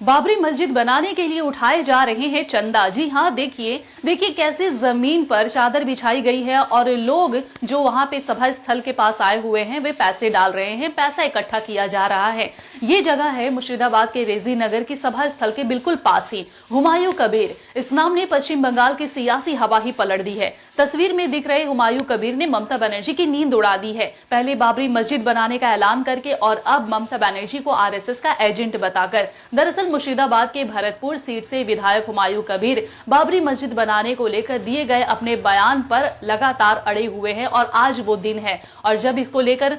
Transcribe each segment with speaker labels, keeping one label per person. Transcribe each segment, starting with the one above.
Speaker 1: बाबरी मस्जिद बनाने के लिए उठाए जा रहे हैं चंदा। जी हाँ, देखिए कैसे जमीन पर चादर बिछाई गई है और लोग जो वहां पे सभा स्थल के पास आए हुए हैं वे पैसे डाल रहे हैं, पैसा इकट्ठा किया जा रहा है। ये जगह है मुर्शिदाबाद के रेजी नगर की सभा स्थल के बिल्कुल पास ही। हुमायूं कबीर इस नाम ने पश्चिम बंगाल की सियासी हवा ही पलट दी है। तस्वीर में दिख रहे हुमायूं कबीर ने ममता बनर्जी की नींद उड़ा दी है। पहले बाबरी मस्जिद बनाने का ऐलान करके और अब ममता बनर्जी को आरएसएस का एजेंट बताकर। दरअसल मुर्शिदाबाद के भरतपुर सीट से विधायक हुमायूं कबीर बाबरी मस्जिद बनाने को लेकर दिए गए अपने बयान पर लगातार अड़े हुए हैं और आज वो दिन है और जब इसको लेकर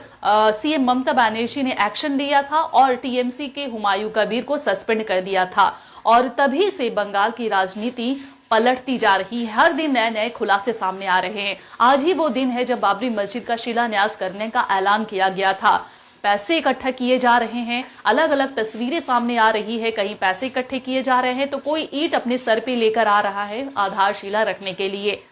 Speaker 1: सीएम ममता बनर्जी ने एक्शन लिया था और टीएमसी के हुमायूं कबीर को सस्पेंड कर दिया था और तभी से बंगाल की राजनीति पलटती जा रही है। हर दिन नए नए खुलासे सामने आ रहे हैं। आज ही वो दिन है जब बाबरी मस्जिद का शिलान्यास करने का ऐलान किया गया था। पैसे इकट्ठा किए जा रहे हैं, अलग अलग तस्वीरें सामने आ रही है। कहीं पैसे इकट्ठे किए जा रहे हैं तो कोई ईंट अपने सर पे लेकर आ रहा है आधारशिला रखने के लिए।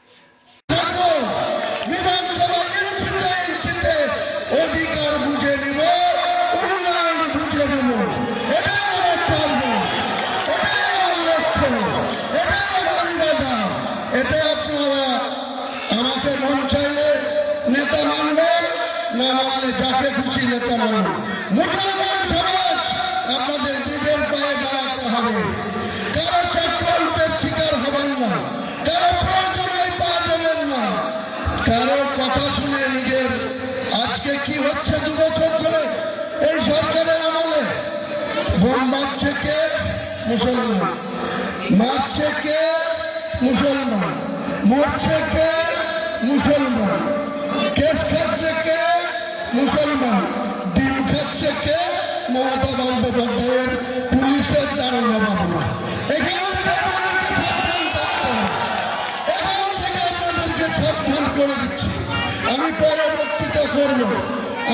Speaker 2: नेता मानবেন না মানলে যাকে খুশি নেতা মানবেন। মুসলমান সমাজ আপনাদের নিজের পায়ে দাঁড়াতে হবে। কারো চক্রান্তের শিকার হবেন না, কারো প্রয়োজনে পা দেবেন না, কারো কথা শুনে নিজের আজকে কি হচ্ছে 2 বছর ধরে এই সরকারের আমলে বোম মারছে কে? মুসলমান। মারছে কে? মুসলমান। মরছে কে? মুসলমান। কেস খাচ্ছে কে? মুসলমান। ডিম খাচ্ছে কে? মমতা বন্দ্যোপাধ্যায়ের পুলিশের দারোগা বাবুরা। এখান থেকে আপনাদেরকে সাবধান থাকতে হবে। এখান থেকে আপনাদেরকে সাবধান করে দিচ্ছি। আমি পরে বক্তৃতা করব।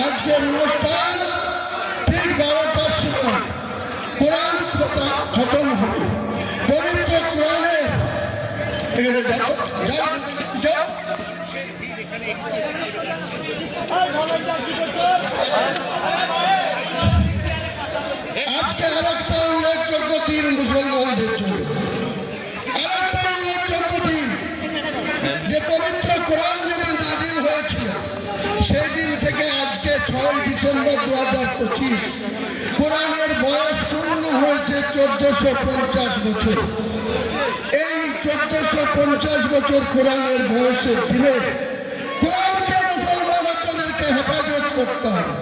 Speaker 2: আজকের অনুষ্ঠান ঠিক 12টার সময় কোরআন খতম হবে। পবিত্র কোরআনের এখানে যাও আজকে আরেকটা উল্লেখযোগ্য দিন মুসলমানদের জন্য, আরেকটা উল্লেখযোগ্য দিন যে পবিত্র কোরআন যেদিন নাজিল হয়েছিল সেই দিন থেকে আজকে 6 ডিসেম্বর 2025 কোরআনের বয়স পূর্ণ হয়েছে 1450 বছর। এই 1450 বছর কোরআনের বয়সের দিনে কোরআনকে মুসলমান আপনাদেরকে হেফাজত করতে হবে।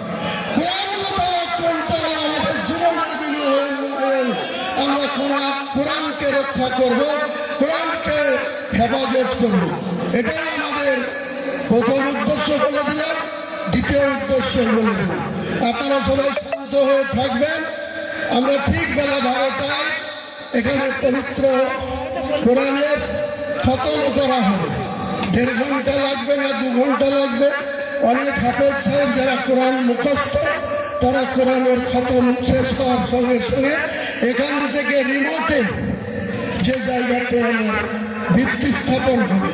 Speaker 2: আমাদের জীবনের বিনিময়ে আমরা কোরআনকে রক্ষা করব, কোরআনকে হেফাজত করব। এটাই আমাদের প্রথম উদ্দেশ্য বলে দিলাম। দ্বিতীয় উদ্দেশ্য বলে দিলাম, আপনারা সবাই শান্ত হয়ে থাকবেন। আমরা ঠিক বেলা 12টায় এখানে পবিত্র কোরআনের খতম করা হবে। 1.5 ঘন্টা লাগবে না 2 ঘন্টা লাগবে। অনেক হাফেজ সাহেব যারা কোরআন মুখস্থ তারা কোরআনের খতম শেষ হওয়ার সঙ্গে সঙ্গে এখান থেকে রিমোটে যে জায়গাতে আমার ভিত্তি স্থাপন হবে।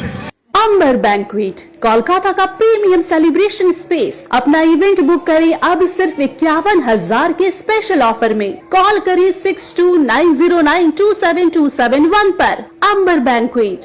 Speaker 1: अंबर बैंक्वेट कोलकाता का प्रीमियम सेलिब्रेशन स्पेस। अपना इवेंट बुक करें अब सिर्फ 51,000 के स्पेशल ऑफर में। कॉल करें 6290927271 पर। अंबर बैंक्वेट।